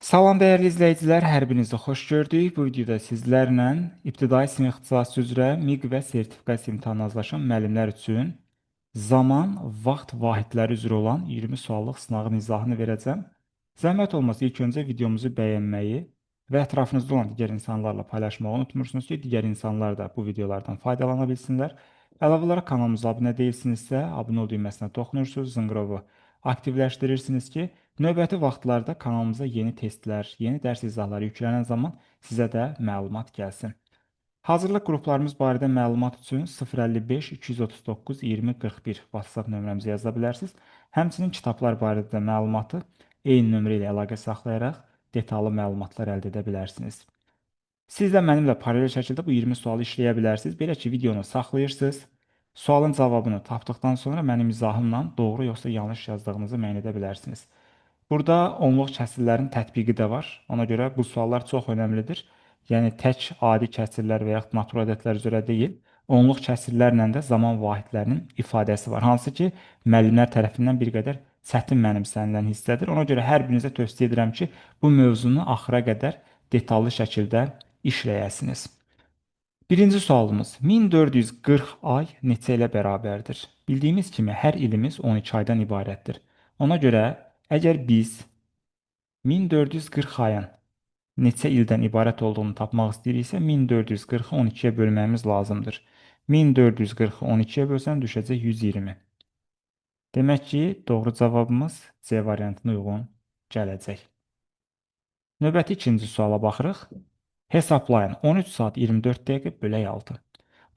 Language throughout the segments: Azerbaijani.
Salam dəyərli izləyicilər, hər birinizi xoş gördük. Bu videoda sizlərlə ibtidai sinif ixtisası üzrə MİQ və sertifikasiya imtahanına hazırlaşan müəllimlər üçün zaman, vaxt vahidləri üzrə olan 20 suallıq sınağın izahını verəcəm. Zəhmət olmasa ilk öncə videomuzu bəyənməyi və ətrafınızda olan digər insanlarla paylaşmağı unutmursunuz ki, digər insanlar da bu videolardan faydalana bilsinlər. Əlavə olaraq kanalımıza abunə deyilsinizsə, abunə ol düyməsinə toxunursunuz, zınqırovu aktivləşdirirsiniz ki, növbəti vaxtlarda kanalımıza yeni testlər, yeni dərs izahları yüklənən zaman sizə də məlumat gəlsin. Hazırlıq qruplarımız barədə məlumat üçün 055 239 20 41 WhatsApp nömrəmizə yaza bilərsiniz. Həmçinin kitablar barədə də məlumatı eyni nömrə ilə əlaqə saxlayaraq detallı məlumatlar əldə edə bilərsiniz. Siz də mənimlə paralel şəkildə bu 20 sualı işləyə bilərsiniz. Belə ki, videonu saxlayırsınız. Sualın cavabını tapdıqdan sonra mənim izahımla doğru yoxsa yanlış yazdığınızı müəyyən edə bilərsiniz. Burada onluq kəsrlərin tətbiqi də var. Ona görə bu suallar çox önəmlidir. Yəni tək adi kəsrlər və yaxud natural ədədlər üzrə deyil, onluq kəsrlərlə də zaman vahidlərinin ifadəsi var. Hansı ki, müəllimlər tərəfindən bir qədər çətin mənimsənilən hissədir. Ona görə hər birinizə tövsiyə edirəm ki, bu mövzunu axıra qədər detallı şəkildə işləyəsiniz. Birinci sualımız: 1440 ay neçə ilə bərabərdir? Bildiyimiz kimi hər ilimiz 12 aydan ibarətdir. Ona görə əgər biz 1440 ayın neçə ildən ibarət olduğunu tapmaq istəyiriksə, 1440-ı 12-yə bölməyimiz lazımdır. 1440-ı 12-yə bölsəm düşəcək 120. Demək ki, doğru cavabımız C variantına uyğun gələcək. Növbəti ikinci suala baxırıq. Hesablayın. 13 saat 24 dəqiqə bölək 6.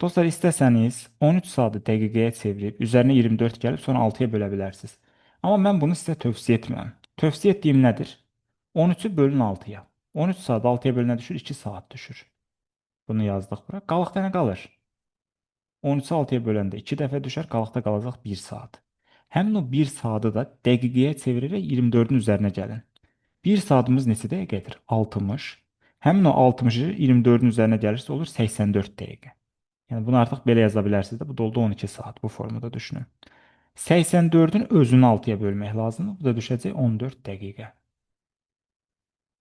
Dostlar, istəsəniz 13 saatı dəqiqəyə çevirib, üzərinə 24 gəlib, sonra 6-ya bölə bilərsiniz. Amma mən bunu sizə tövsiyə etmirəm. Tövsiyə etdiyim nədir? 13-ü bölün 6-ya. 13 saat 6-ya bölünə düşür, 2 saat düşür. Bunu yazdıq bura. Qalıqda nə qalır? 13-ü 6-ya böləndə 2 dəfə düşər, qalıqda qalacaq 1 saat. Həmin o 1 saatı da dəqiqəyə çevirərək 24-ün üzərinə gəlin. 1 saatımız neçə dəqiqədir? 60. Həmin o 60-ı 24-ün üzərinə gəlirsə olur 84 dəqiqə. Yəni bunu artıq belə yaza bilərsiniz də. Bu da oldu 12 saat. Bu formada düşünün. 84-ün özünü 6-ya bölmək lazımdır. Bu da düşəcək 14 dəqiqə.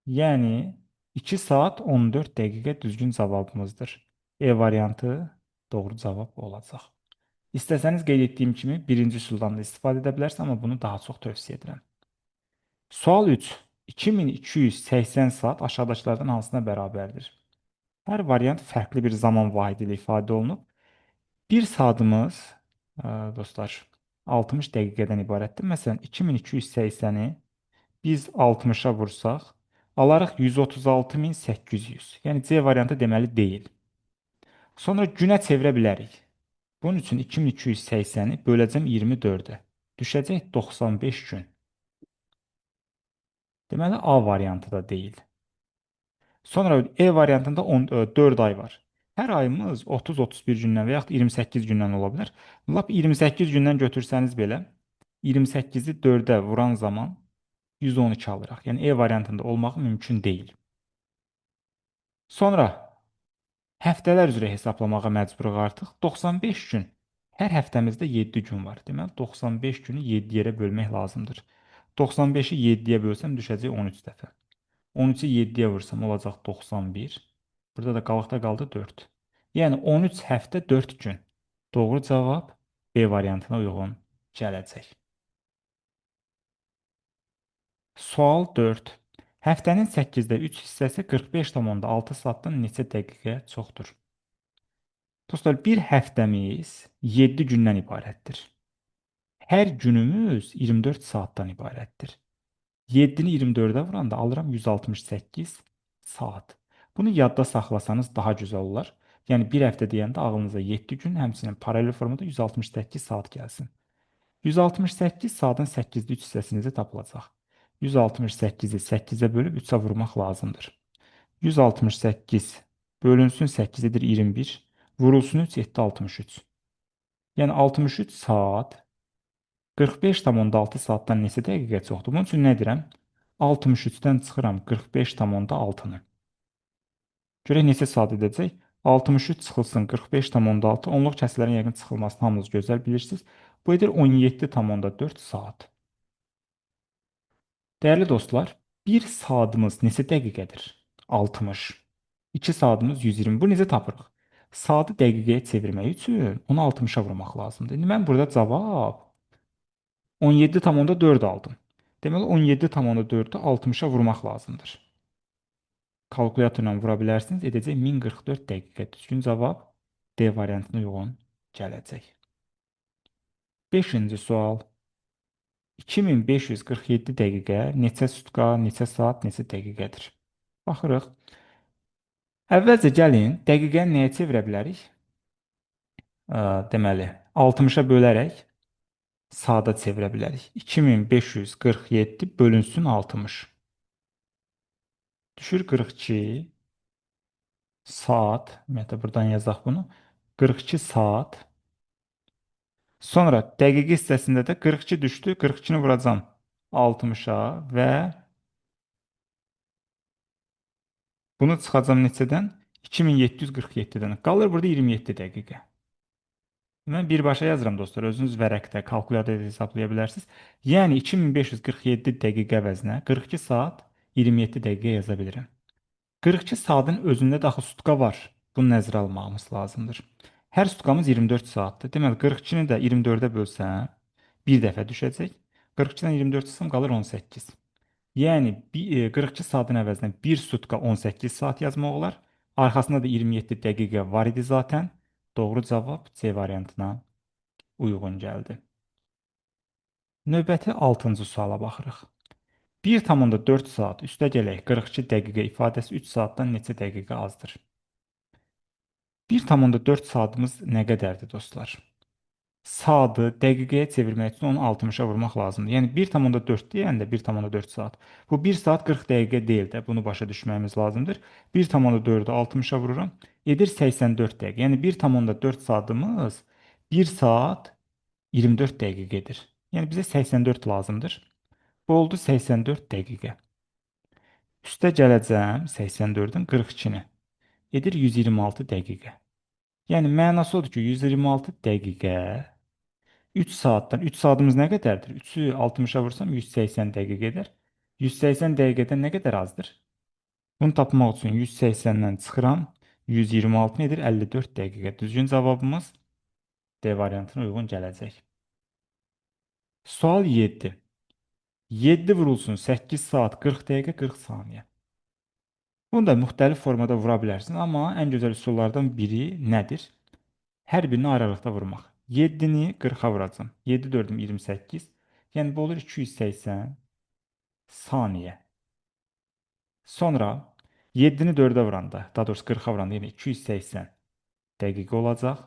Yəni 2 saat 14 dəqiqə düzgün cavabımızdır. E variantı doğru cavab olacaq. İstəsəniz qeyd etdiyim kimi birinci üsuldan da istifadə edə bilərsiniz, amma bunu daha çox tövsiyə edirəm. Sual 3. 2280 saat aşağıdakılardan hansına bərabərdir? Hər variant fərqli bir zaman vahidi ilə ifadə olunub. Bir saatımız, dostlar, 60 dəqiqədən ibarətdir. Məsələn, 2280-i biz 60-a vursaq, alarıq 136800. Yəni C variantı deməli deyil. Sonra günə çevirə bilərik. Bunun üçün 2280-i böləcəm 24-ə. Düşəcək 95 gün. Deməli A variantı da deyil. Sonra E variantında 4 ay var. Hər ayımız 30-31 gündən və yaxud 28 gündən ola bilər. Lap 28 gündən götürsəniz belə 28-i 4-ə vuran zaman 112 alırıq. Yəni E variantında olmağı mümkün deyil. Sonra həftələr üzrə hesablamağa məcburuq artıq. 95 gün. Hər həftəmizdə 7 gün var. Deməli 95 günü 7 yerə bölmək lazımdır. 95-i 7-yə bölsəm düşəcək 13 dəfə. 13-ü 7-yə vursam olacaq 91. Burada da qalıqda qaldı 4. Yəni 13 həftə 4 gün. Doğru cavab B variantına uyğun gələcək. Sual 4. Həftənin 8-də 3 hissəsi 45,6 saatdan neçə dəqiqə çoxdur? Dostlar, bir həftəmiz 7 gündən ibarətdir. Hər günümüz 24 saatdan ibarətdir. 7-ni 24-ə vuranda alıram 168 saat. Bunu yadda saxlasanız daha gözəl olar. Yəni bir həftə deyəndə ağlınıza 7 gün, həmçinin paralel formada 168 saat gəlsin. 168 saatın 8-də 3 hissəsi necə tapılacaq? 168-i 8-ə bölüb 3-ə vurmaq lazımdır. 168 bölünsün 8 edir 21, vurulsun 3 etdi 63. Yəni 63 saat 45,6 saatdan neçə dəqiqə çoxdur? Bunun üçün nə edirəm? 63-dən çıxıram 45,6-nı. Görək neçə saat edəcək? 63 çıxılsın 45,6. Onluq kəsrlərin yəqin çıxılmasını hamınız gözəl bilirsiniz. Bu edir 17,4 saat. Dəyərli dostlar, Bir saatimiz neçə dəqiqədir? 60. 2 saatimiz 120. Bu necə tapırıq? Saatı dəqiqəyə çevirmək üçün onu 60-a vurmaq lazımdır. İndi mən burada cavab 17,4 aldım. Deməli 17,4-ü 60-a vurmaq lazımdır. Kalkulyatorla vura bilərsiniz. Edəcək 1044 dəqiqə. Düzgün cavab D variantına uyğun gələcək. 5-ci sual. 2547 dəqiqə neçə sutka, neçə saat, neçə dəqiqədir? Baxırıq. Əvvəlcə gəlin dəqiqəni nəyə çevirə bilərik? Deməli, 60-a bölərək saata çevirə bilərik. 2547 bölünsün 60. Düşür 42 saat. Ümumiyyətlə buradan yazaq bunu. 42 saat. Sonra dəqiqə hissəsində də 42 düşdü. 42-ni vuracam 60-a və bunu çıxacam neçədən? 2747-dən. Qalır burada 27 dəqiqə. Mən birbaşa yazıram dostlar. Özünüz vərəqdə, kalkulyatorda hesablaya bilərsiniz. Yəni 2547 dəqiqə əvəzinə 42 saat 27 dəqiqə yaza bilirəm. 42 saatın özündə də axı sutka var. Bunu nəzərə almağımız lazımdır. Hər sutkamız 24 saatdır. Deməli 42-ni də 24-ə bölsəm bir dəfə düşəcək. 42-dən 24 çıxsam qalır 18. Yəni 42 saatın əvəzinə 1 sutka 18 saat yazmaq olar. Arxasında da 27 dəqiqə var idi zaten. Doğru cavab C variantına uyğun gəldi. Növbəti 6-cı suala baxırıq. 1,4 saat üstəgələk 42 dəqiqə ifadəsi 3 saatdan neçə dəqiqə azdır? 1,4 saatımız nə qədərdir dostlar? Saatı dəqiqəyə çevirmək üçün onu 60-a vurmaq lazımdır. Yəni 1,4 deyəndə 1,4 saat. Bu 1 saat 40 dəqiqə deyil də. Bunu başa düşməyimiz lazımdır. 1,4-ü 60-a vururam. Edir 84 dəqiqə. Yəni 1,4 saatımız 1 saat 24 dəqiqədir. Yəni bizə 84 lazımdır. Bu oldu 84 dəqiqə. Üstə gələcəm 84-ün 42-ni. Edir 126 dəqiqə. Yəni mənası odur ki, 126 dəqiqə 3 saatdan 3 saatımız nə qədərdir? 3-ü 60-a vursam 180 dəqiqə edər. 180 dəqiqədən nə qədər azdır? Bunu tapmaq üçün 180-dən çıxıram. 126 nedir? 54 dəqiqə. Düzgün cavabımız D variantına uyğun gələcək. Sual 7. 7 vurulsun 8 saat 40 dəqiqə 40 saniyə. Bunu da müxtəlif formada vura bilərsiniz, amma ən gözəl üsullardan biri nədir? Hər birini ayrı-ayrılıqda vurmaq. 7-ni 40-a vuracam. 7 4-üm 28. Yəni bu olur 280 saniyə. Sonra 7-ni 4-ə vuranda, daha doğrusu 40-a vuranda yenə 280 dəqiqə olacaq.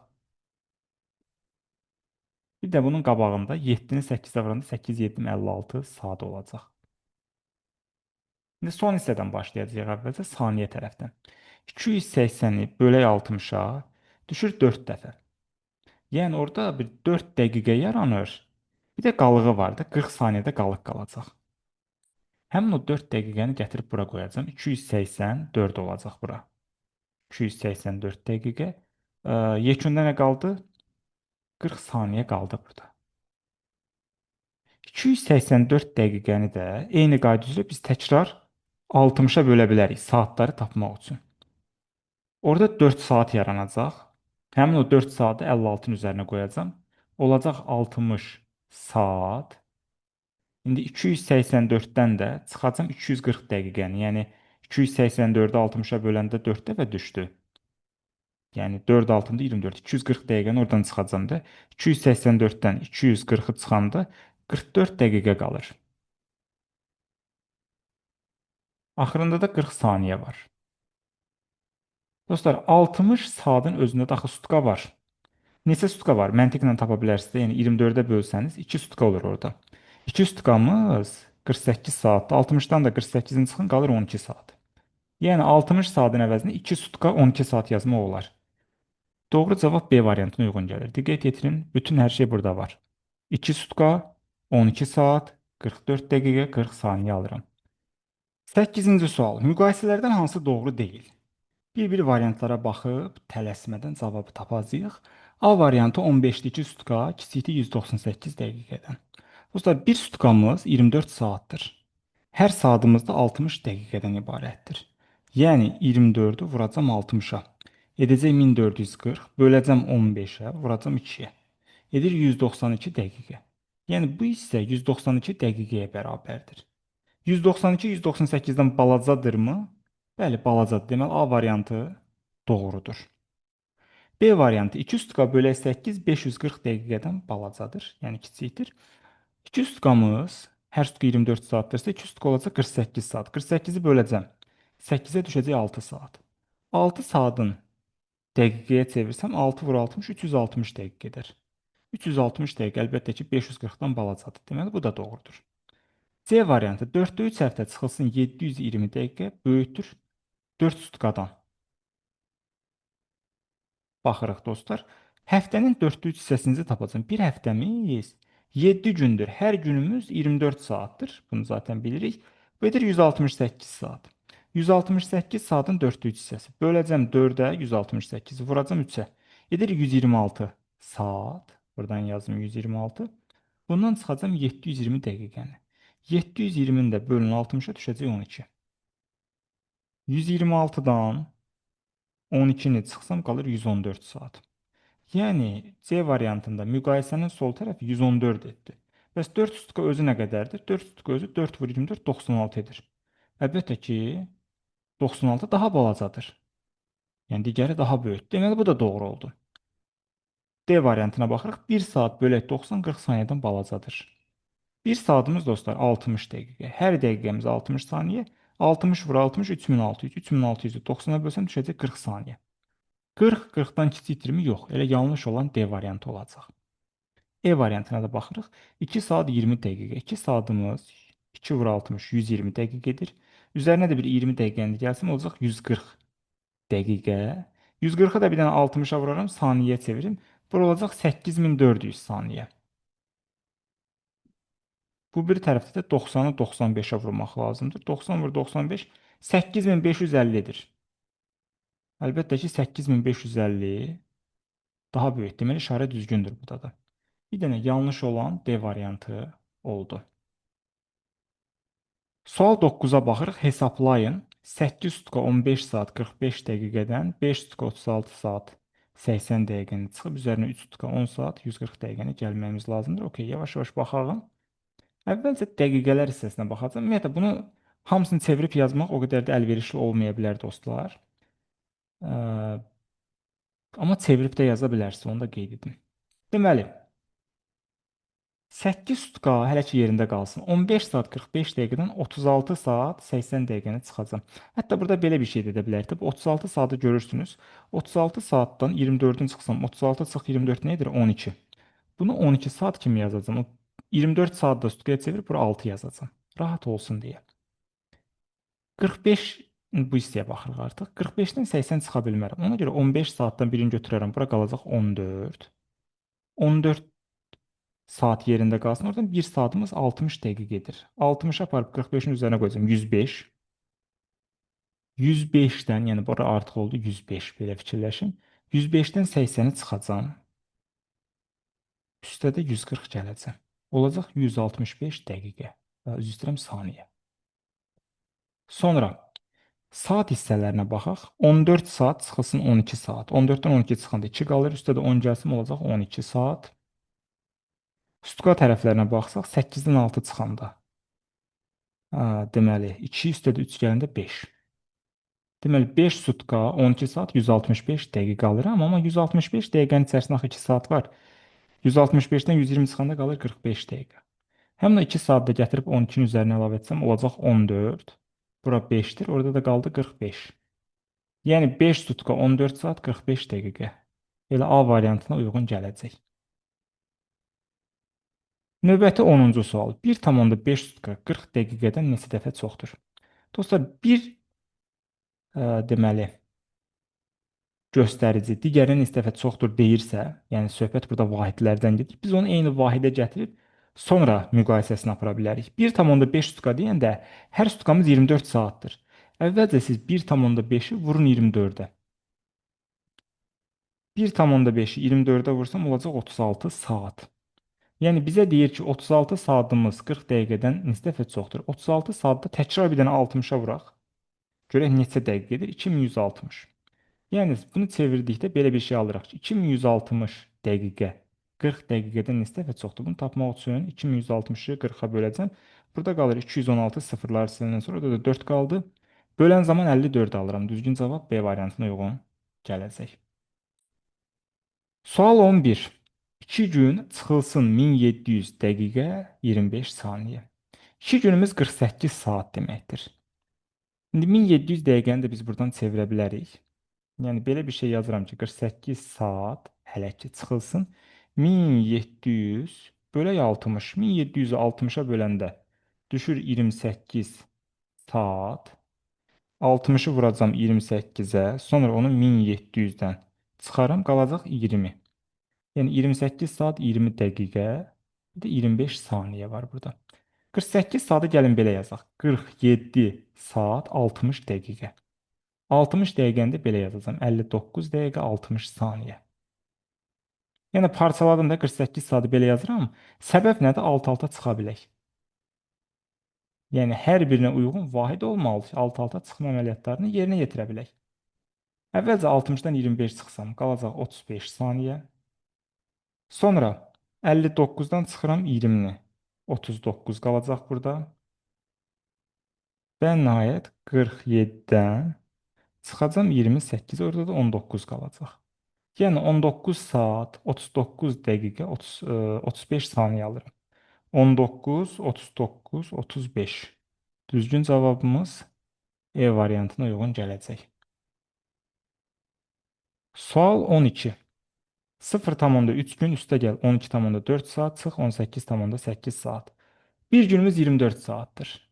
Bir də bunun qabağında 7-ni 8-ə vuranda 8 7 56 saat olacaq. İndi son hissədən başlayacağıq əvvəlcə saniyə tərəfdən. 280-i bölək 60-a düşür 4 dəfə. Yəni orada bir 4 dəqiqə yaranır. Bir də qalığı var da 40 saniyədə qalıq qalacaq. Həmin o 4 dəqiqəni gətirib bura qoyacağam. 284 olacaq bura. 284 dəqiqə. Yekunda nə qaldı? 40 saniyə qaldı burada. 284 dəqiqəni də eyni qayda üzrə biz təkrar 60-a bölə bilərik saatları tapmaq üçün. Orada 4 saat yaranacaq. Həmin o 4 saatı 56-nın üzərinə qoyacağam. Olacaq 60 saat. İndi 284-dən də çıxacam 240 dəqiqəni. Yəni 284-ü 60-a böləndə 4 dəfə düşdü. Yəni 4 altında 24. 240 dəqiqəni oradan çıxacam da. 284-dən 240-ı çıxanda 44 dəqiqə qalır. Axırında da 40 saniyə var. Dostlar, 60 saatın özündə də axı sutka var. Neçə sutka var? Məntiqlə tapa bilərsiniz. Yəni 24-ə bölsəniz 2 sutka olur orada. 2 sutkamız 48 saatdır. 60-dan da 48-in çıxın qalır 12 saat. Yəni 60 saatin əvəzinə 2 sutka 12 saat yazmaq olar. Doğru cavab B variantına uyğun gəlir. Diqqət yetirin, bütün hər şey burada var. 2 sutka, 12 saat, 44 dəqiqə, 40 saniyə alıram. 8-ci sual. Müqayisələrdən hansı doğru deyil? Bir variantlara baxıb tələsmədən cavabı tapacağıq. A variantı 15-li 2 sutka, kiçikdir 198 dəqiqədən. Dostlar, bir sutkamız 24 saatdır. Hər saatımız da 60 dəqiqədən ibarətdir. Yəni 24-ü vuracam 60-a. Edəcək 1440, böləcəm 15-ə, vuracam 2-yə. Edir 192 dəqiqə. Yəni bu isə 192 dəqiqəyə bərabərdir. 192 198-dən balacadırmı? Bəli, balacadır. Deməli A variantı doğrudur. B variantı 2 üstü q bölək 8 540 dəqiqədən balacadır. Yəni kiçikdir. 2 üstqamız hər üstü 24 saatdırsa 2 üstü olacaq 48 saat. 48-i böləcəm. 8-ə düşəcək 6 saat. 6 saatın dəqiqəyə çevirsəm 6 vur 60 360 dəqiqə edər. 360 dəqiqə əlbəttə ki 540-dan balacadır. Deməli bu da doğrudur. C variantı 4-də 3 həftə çıxılsın 720 dəqiqə böyükdür 4 üstü qadan. Baxırıq dostlar. Həftənin 4-də 3 hissəsini tapacağım. Bir həftəmiz 7 gündür. Hər günümüz 24 saatdır. Bunu zaten bilirik. Bu edir 168 saat. 168 saatın 4-də 3 hissəsi. Böləcəm 4-ə 168. Vuracam 3-ə. Edir 126 saat. Buradan yazım 126. Bundan çıxacam 720 dəqiqəni. 720-ni də bölün 60-a düşəcək 12. 126-dan 12-ni çıxsam qalır 114 saat. Yəni C variantında müqayisənin sol tərəfi 114 etdi. Bəs 4 üstü özü nə qədərdir? 4 üstü özü 4 vur 24 96 edir. Əlbəttə ki 96 daha balacadır. Yəni digəri daha böyük. Deməli bu da doğru oldu. D variantına baxırıq. 1 saat bölək 90 40 saniyədən balacadır. 1 saatımız dostlar 60 dəqiqə. Hər dəqiqəmiz 60 saniyə. 60 vur 60 3600. 3600-ü 90-a bölsəm düşəcək 40 saniyə. 40 40-dan kiçikdirmi? Yox. Elə yanlış olan D variantı olacaq. E variantına da baxırıq. 2 saat 20 dəqiqə. 2 saatımız 2 vur 60 120 dəqiqədir. Üzərinə də bir 20 dəqiqəni gəlsin olacaq 140 dəqiqə. 140-ı da bir dənə 60-a vuraram, saniyəyə çevirim. Bura olacaq 8400 saniyə. Bu bir tərəfdə də 90-ı 95-ə vurmaq lazımdır. 90 vur 95 8550-dir. Əlbəttə ki 8550 daha böyük. Deməli işarə düzgündür burada da. Bir dənə yanlış olan D variantı oldu. Sual 9-a baxırıq. Hesablayın. 8,15 saat 45 dəqiqədən 5,36 saat 80 dəqiqəni çıxıb üzərinə 3,10 saat 140 dəqiqəni gəlməyimiz lazımdır. Okay, yavaş-yavaş baxalım. Əvvəlcə dəqiqələr hissəsinə baxacağım. Ümumiyyətlə bunu hamısını çevirib yazmaq o qədər də əlverişli olmaya bilər dostlar. Amma çevirib də yaza bilərsiniz, onu da qeyd edin. Deməli 8 hələ ki yerində qalsın. 15 saat 45 dəqiqədən 36 saat 80 dəqiqəni çıxacam. Hətta burada belə bir şey də edə bilərik. 36 saatı görürsünüz. 36 saatdan 24-ün çıxsam, 36 çıx 24 nə edir? 12. Bunu 12 saat kimi yazacağam. 24 saat da üstüyə çevirib bura 6 yazacağam. Rahat olsun deyə. 45 bu hissəyə baxırıq artıq. 45-dən 80 çıxa bilmərəm. Ona görə 15 saatdan birini götürərəm. Bura qalacaq 14. 14 saat yerində qalsın. Oradan 1 saatımız 60 dəqiqədir. 60-a aparıb 45-in üzərinə qoyacağam 105. 105-dən, yəni bura artıq oldu 105 belə fikirləşin. 105-dən 80-i çıxacam. Üstə də 140 gələcəm. Olacaq 165 dəqiqə. Üzr istəyirəm saniyə. Sonra saat hissələrinə baxaq. 14 saat çıxılsın 12 saat. 14-dən 12 çıxanda 2 qalır. Üstə də 10 gəlsin olacaq 12 saat. Üstqa tərəflərinə baxsaq 8-dən 6 çıxanda. Deməli 2 üstə də 3 gələndə 5. Deməli 5 sutka 12 saat 165 dəqiqə alıram. Amma 165 dəqiqənin içərisində axı 2 saat var. 165-dən 120 çıxanda qalır 45 dəqiqə. Həm də 2 saat da gətirib 12-nin üzərinə əlavə etsəm olacaq 14. Bura 5-dir. Orada da qaldı 45. Yəni 5 sutka 14 saat 45 dəqiqə. Elə A variantına uyğun gələcək. Növbəti 10-cu sual. 1,5 sutka 40 dəqiqədən neçə dəfə çoxdur? Dostlar, bir deməli göstərici digərindən neçə dəfə çoxdur deyirsə, yəni söhbət burada vahidlərdən gedir. Biz onu eyni vahidə gətirib sonra müqayisəsini apara bilərik. 1,5 sutka deyəndə hər sutkamız 24 saatdır. Əvvəlcə siz 1,5-i vurun 24-ə. 1,5-i 24-ə vursam olacaq 36 saat. Yəni bizə deyir ki, 36 saatımız 40 dəqiqədən neçə dəfə çoxdur? 36 saatda təkrar bir dənə 60-a vuraq. Görək neçə dəqiqədir? 2160. Yəni bunu çevirdikdə belə bir şey alırıq ki, 2160 dəqiqə 40 dəqiqədən neçə dəfə çoxdur? Bunu tapmaq üçün 2160-ı 40-a böləcəm. Burada qalır 216 sıfırlar siləndən sonra orada da 4 qaldı. Bölən zaman 54 alıram. Düzgün cavab B variantına uyğun gələcək. Sual 11. 2 gün çıxılsın 1700 dəqiqə 25 saniyə. 2 günümüz 48 saat deməkdir. İndi 1700 dəqiqəni də biz buradan çevirə bilərik. Yəni belə bir şey yazıram ki, 48 saat hələ ki çıxılsın. 1700 bölək 60. 1700-ü 60-a böləndə düşür 28 saat. 60-ı vuracam 28-ə, sonra onu 1700-dən çıxaram, qalacaq 20. Yəni 28 saat 20 dəqiqə, bir də 25 saniyə var burada. 48 saatı gəlin belə yazaq. 47 saat 60 dəqiqə. 60 dəqiqəni də belə yazacağam. 59 dəqiqə 60 saniyə. Yəni parçaladım da 48 saatı belə yazıram. Səbəb nədir? Alt-alta çıxa bilək. Yəni hər birinə uyğun vahid olmalı ki, alt-alta çıxma əməliyyatlarını yerinə yetirə bilək. Əvvəlcə 60-dan 25 çıxsam, qalacaq 35 saniyə. Sonra 59-dan çıxıram 20-ni. 39 qalacaq burada. Və nəhayət 47-dən çıxacam 28, orada da 19 qalacaq. Yəni 19 saat 39 dəqiqə 35 saniyə alıram. 19, 39, 35. Düzgün cavabımız E variantına uyğun gələcək. Sual 12. 0,3 gün üstəgəl 12,4 saat çıx 18,8 saat. Bir günümüz 24 saatdır.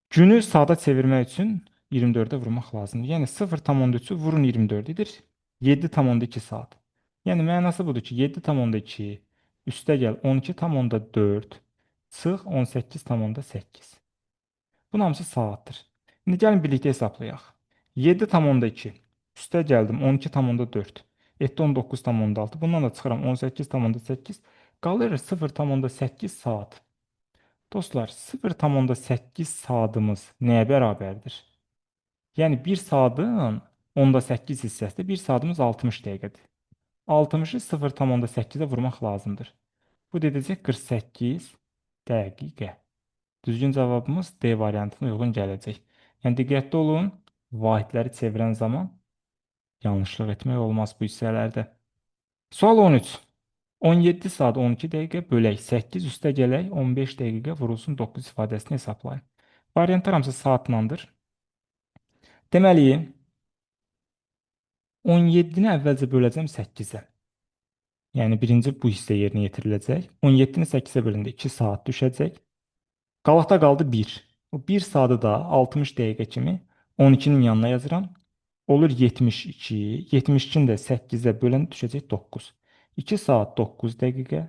Günü saata çevirmək üçün 24-ə vurmaq lazımdır. Yəni 0,3-ü vurun 24 edir. 7,2 saat. Yəni mənası budur ki, 7,2 üstəgəl 12,4 çıx 18,8. Bunun hamısı saatdır. İndi gəlin birlikdə hesablayaq. 7,2 üstə gəldim 12,4 etdi 19,6. Bundan da çıxıram 18,8. Qalır 0,8 saat. Dostlar, 0,8 saatımız nəyə bərabərdir? Yəni 1 saatın 10,8 hissəsində 1 saatımız 60 dəqiqədir. 60-ı 0,8-ə vurmaq lazımdır. Bu dedəcək 48 dəqiqə. Düzgün cavabımız D variantına uyğun gələcək. Yəni diqqətli olun, vahidləri çevirən zaman yanlışlıq etmək olmaz bu hissələrdə. Sual 13. 17 saat 12 dəqiqə bölək 8 üstə gələk 15 dəqiqə vurulsun 9 ifadəsini hesablayın. Variantlar hamısı saatlandır. Deməli 17-ni əvvəlcə böləcəm 8-ə. Yəni birinci bu hissə yerinə yetiriləcək. 17-ni 8-ə böləndə 2 saat düşəcək. Qalaqda qaldı 1. O 1 saatı da 60 dəqiqə kimi 12-nin yanına yazıram. Olur 72. 72-ni də 8-ə böləndə düşəcək 9. 2 saat 9 dəqiqə.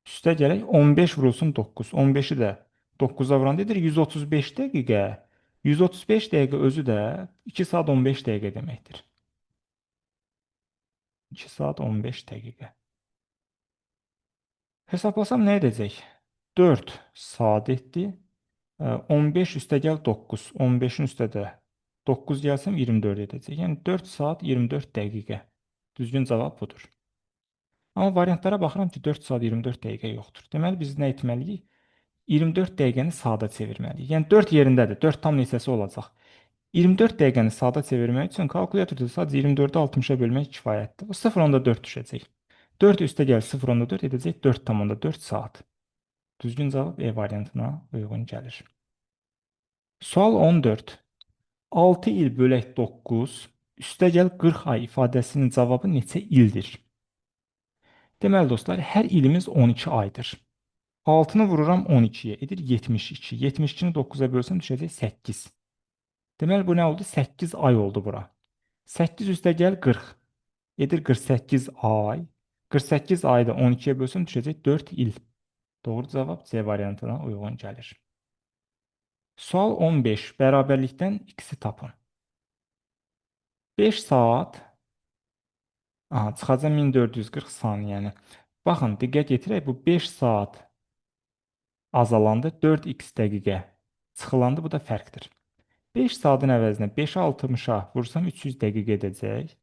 Üstə gələk 15 vurulsun 9. 15-i də 9-a vuranda edir 135 dəqiqə. 135 dəqiqə özü də 2 saat 15 dəqiqə deməkdir. 2 saat 15 dəqiqə. Hesablasam nə edəcək? 4 saat etdi. 15 üstə gəl 9. 15-in üstə də 9 gəlsəm 24 edəcək. Yəni 4 saat 24 dəqiqə. Düzgün cavab budur. Amma variantlara baxıram ki, 4 saat 24 dəqiqə yoxdur. Deməli biz nə etməliyik? 24 dəqiqəni saata çevirməliyik. Yəni 4 yerindədir. 4 tam neçəsi olacaq? 24 dəqiqəni saata çevirmək üçün kalkulyatorda sadəcə 24-ü 60-a bölmək kifayətdir. O 0,4 düşəcək. 4 üstə gəl 0,4 edəcək 4,4 saat. Düzgün cavab E variantına uyğun gəlir. Sual 14. 6 il bölək 9 üstə gəl 40 ay ifadəsinin cavabı neçə ildir? Deməli dostlar, hər ilimiz 12 aydır. 6-nı vururam 12-yə, edir 72. 72-ni 9-a bölsəm düşəcək 8. Deməli, bu nə oldu? 8 ay oldu bura. 8 üstə gəl 40. Edir 48 ay. 48 ayda 12-yə bölsəm düşəcək 4 il. Doğru cavab C variantına uyğun gəlir. Sual 15. Bərabərlikdən x-i tapın. 5 saat çıxacaq 1440 saniyəni. Baxın, diqqət yetirək, bu 5 saat azalanda 4x dəqiqə çıxılanda bu da fərqdir. 5 saatın əvəzinə 5-i 60-a vursam 300 dəqiqə edəcək.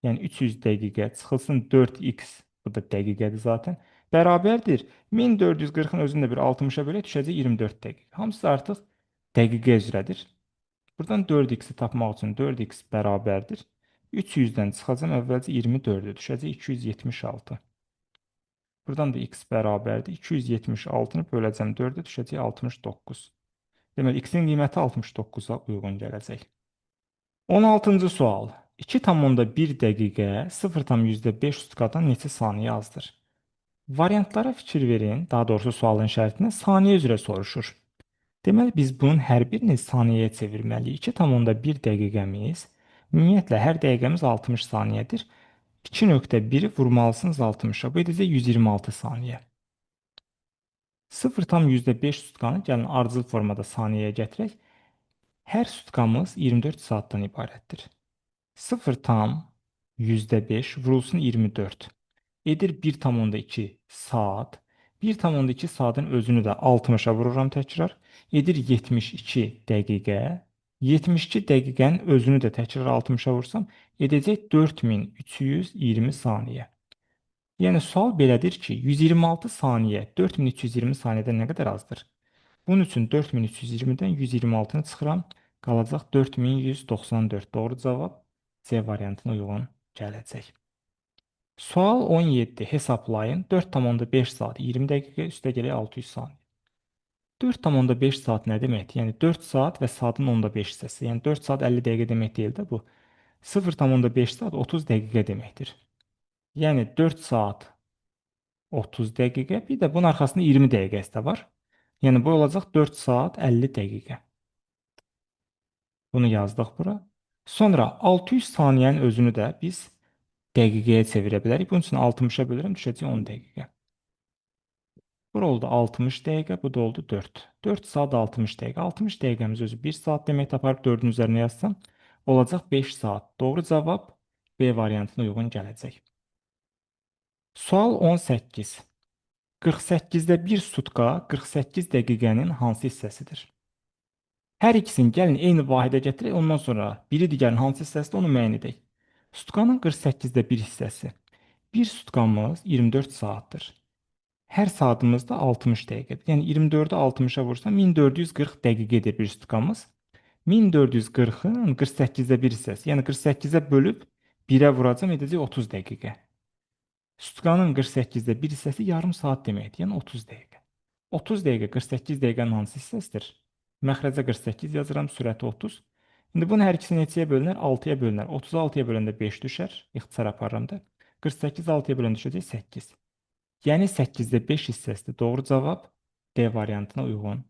Yəni 300 dəqiqə çıxılsın 4x, bu da dəqiqədir zaten. Bərabərdir. 1440-ın özünü də bir 60-a bölək düşəcək 24 dəqiqə. Hamısı artıq dəqiqə üzrədir. Buradan 4x-i tapmaq üçün 4x bərabərdir. 300-dən çıxacam əvvəlcə 24-ə düşəcək 276. Buradan da x bərabərdir. 276-nı böləcəm 4-ə düşəcək 69. Deməli, x-in qiyməti 69-a uyğun gələcək. 16-cı sual. 2,1 dəqiqə 0,5 sutkadan neçə saniyə azdır? Variantlara fikir verin, daha doğrusu sualın şərtinə saniyə üzrə soruşur. Deməli, biz bunun hər birini saniyəyə çevirməliyik. 2,1 dəqiqəmiz, ümumiyyətlə hər dəqiqəmiz 60 saniyədir. 2,1-i vurmalısınız 60-a, bu edəcək 126 saniyə. 0,5 sutkanı gəlin ardıcıl formada saniyəyə gətirək. Hər sutkamız 24 saatdan ibarətdir. 0,5 vurulsun 24 edir 1,2 saat. 1,2 saatın özünü də 60-a vururam təkrar. Edir 72 dəqiqə. 72 dəqiqənin özünü də təkrar 60-a vursam, edəcək 4320 saniyə. Yəni sual belədir ki, 126 saniyə 4320 saniyədən nə qədər azdır? Bunun üçün 4320-dən 126-nı çıxıram, qalacaq 4194. Doğru cavab C variantına uyğun gələcək. Sual 17. Hesablayın. 4,5 saat 20 dəqiqə üstə gələk 600 saniyə. 4,5 saat nə deməkdir? Yəni 4 saat və saatın 10,5 hissəsi. Yəni 4 saat 50 dəqiqə demək deyil də bu. 0,5 saat 30 dəqiqə deməkdir. Yəni 4 saat 30 dəqiqə, bir də bunun arxasında 20 dəqiqəsi də var. Yəni bu olacaq 4 saat 50 dəqiqə. Bunu yazdıq bura. Sonra 600 saniyənin özünü də biz dəqiqəyə çevirə bilərik. Bunun üçün 60-a bölürəm, düşəcək 10 dəqiqə. Bura oldu 60 dəqiqə, bu da oldu 4. 4 saat 60 dəqiqə. 60 dəqiqəmiz özü 1 saat demək, aparıb 4-ün üzərinə yazsam, olacaq 5 saat. Doğru cavab B variantına uyğun gələcək. Sual 18. 48-də 1 sutka 48 dəqiqənin hansı hissəsidir? Hər ikisini gəlin eyni vahidə gətirək, ondan sonra biri digərinin hansı hissəsidir onu müəyyən edək. Sutkanın 48-də 1 hissəsi. Bir sutkamız 24 saatdır. Hər saatımız da 60 dəqiqədir. Yəni 24-ü 60-a vursam 1440 dəqiqədir bir sutkamız. 1440-ın 48-də 1 hissəsi. Yəni 48-ə bölüb 1-ə vuracam, edəcək 30 dəqiqə. Sutkanın 48-də 1 hissəsi yarım saat deməkdir. Yəni 30 dəqiqə. 30 dəqiqə 48 dəqiqənin hansı hissəsidir? Məxrəcə 48 yazıram, sürəti 30. İndi bunun hər ikisi neçəyə bölünər? 6-ya bölünər. 36-ya böləndə 5 düşər. İxtisar aparıram da. 48 6-ya böləndə düşəcək 8. Yəni 8-də 5 hissəsidir. Doğru cavab D variantına uyğun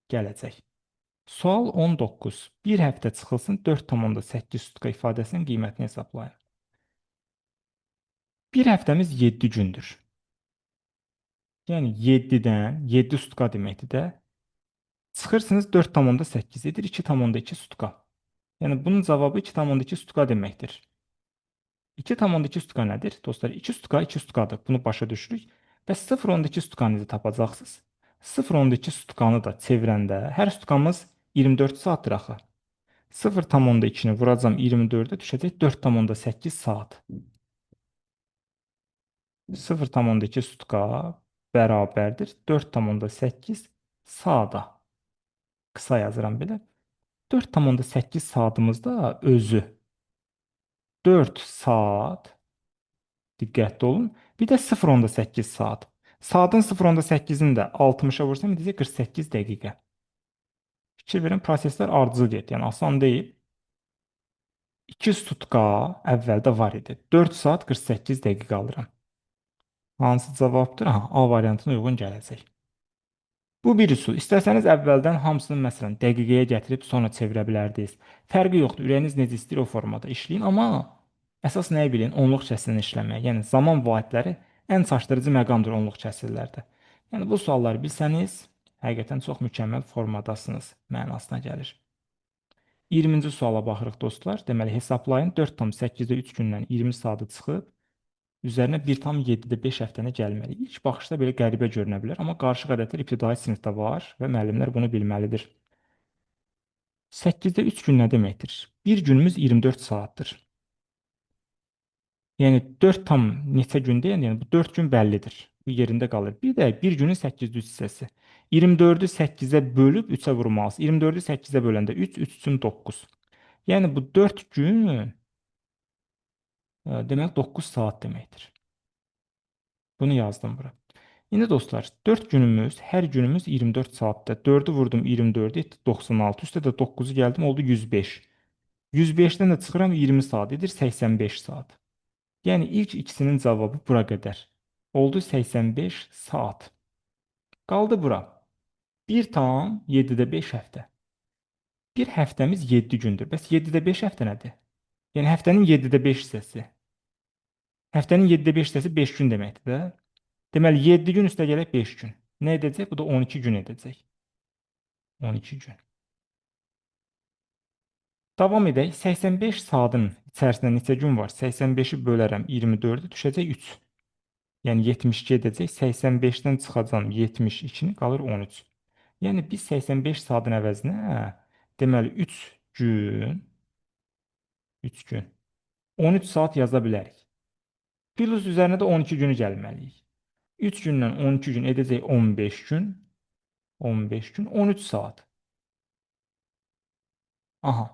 gələcək. Sual 19. Bir həftə çıxılsın 4,8 sutka ifadəsinin qiymətini hesablayın. Bir həftəmiz 7 gündür. Yəni 7-dən 7 sutka deməkdir də. Çıxırsınız 4,8 edir 2,2 sutka. Yəni bunun cavabı 2,2 sutka deməkdir. 2,2 sutka nədir? Dostlar, 2 sutka 2 sutkadır. Bunu başa düşürük. Və 0,2 sutkanızı tapacaqsınız. 0,2 sutkanı da çevirəndə hər sutkamız 24 saatdır axı. 0,2-ni vuracam 24-ə düşəcək 4,8 saat. 0,2 sutka bərabərdir 4,8 saata. Qısa yazıram belə. 4,8 saatımızda özü 4 saat, diqqətli olun, bir də 0,8 saat. Saatın 0,8-ini də 60-a vursam, edəcək 48 dəqiqə. Fikir verin, proseslər ardıcıl gedir, yəni asan deyil. 2 sutka əvvəldə var idi. 4 saat 48 dəqiqə alıram. Hansı cavabdır? A variantına uyğun gələcək. Bu bir üsul. İstəsəniz əvvəldən hamısını məsələn dəqiqəyə gətirib sonra çevirə bilərdiniz. Fərqi yoxdur. Ürəyiniz necə istəyir o formada işləyin, amma əsas nəyi bilin? Onluq kəsrini işləmək. Yəni zaman vahidləri ən çaşdırıcı məqamdır onluq kəsrlərdə. Yəni bu sualları bilsəniz, həqiqətən çox mükəmməl formadasınız mənasına gəlir. 20-ci suala baxırıq dostlar. Deməli hesablayın 4,8-də 3 gündən 20 saatı çıxıb üzərinə 1,7-də 5 həftəni gəlməli. İlk baxışda belə qəribə görünə bilər, amma qarışıq ədədlər ibtidai sinifdə var və müəllimlər bunu bilməlidir. 8-də 3 gün nə deməkdir? Bir günümüz 24 saatdır. Yəni 4 tam neçə gün deyəndə, yəni bu 4 gün bəllidir. Bu yerində qalır. Bir də bir günün 8-də 3 hissəsi. 24-ü 8-ə bölüb 3-ə vurmalısınız. 24-ü 8-ə böləndə 3, 3 üçün 9. Yəni bu 4 gün demək 9 saat deməkdir. Bunu yazdım bura. İndi dostlar, 4 günümüz, hər günümüz 24 saatdır. 4-ü vurdum 24, etdi 96. Üstə də 9-u gəldim, oldu 105. 105-dən də çıxıram 20 saat edir 85 saat. Yəni ilk ikisinin cavabı bura qədər. Oldu 85 saat. Qaldı bura. 1,7-də 5 həftə. Bir həftəmiz 7 gündür. Bəs 7-də 5 həftə nədir? Yəni həftənin 7-də 5 hissəsi. Həftənin 7-də 5 hissəsi 5 gün deməkdir də. Deməli 7 gün üstə gələk 5 gün. Nə edəcək? Bu da 12 gün edəcək. 12 gün. Davam edək. 85 saatın içərisində neçə gün var? 85-i bölərəm 24-ü düşəcək 3. Yəni 72 edəcək. 85-dən çıxacam 72-ni qalır 13. Yəni biz 85 saatın əvəzinə deməli 3 gün 13 saat yaza bilərik. Plus üzərinə də 12 günü gəlməliyik. 3 gündən 12 gün edəcək 15 gün. 15 gün 13 saat. Aha.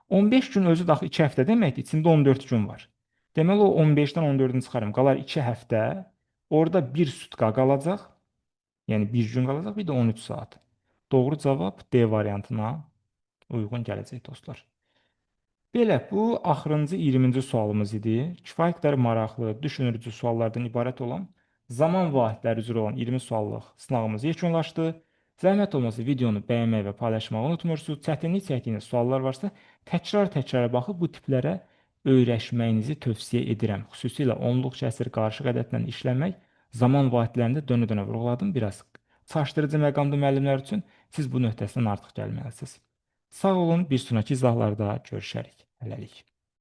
15 gün özü daxı 2 həftə deməkdir. İçində 14 gün var. Deməli o 15-dən 14-ünü çıxarım. Qalar 2 həftə. Orada 1 sutka qalacaq. Yəni 1 gün qalacaq, bir də 13 saat. Doğru cavab D variantına uyğun gələcək dostlar. Belə, bu axırıncı 20-ci sualımız idi. Kifayət qədər maraqlı, düşündürücü suallardan ibarət olan zaman vahidləri üzrə olan 20 suallıq sınağımız yekunlaşdı. Zəhmət olmasa videonu bəyənməyi və paylaşmağı unutmursunuz. Çətinlik çəkdiyiniz suallar varsa təkrar-təkrar baxıb bu tiplərə öyrəşməyinizi tövsiyə edirəm. Xüsusilə onluq, kəsr, qarışıq ədədlə işləmək zaman vahidlərində dönə-dönə vurğuladım. Biraz çaşdırıcı məqamlı müəllimlər üçün siz bu nöqtəsindən artıq gəlməlisiniz. Sağ olun, bir sonraki izahlarda görüşərik. Hələlik.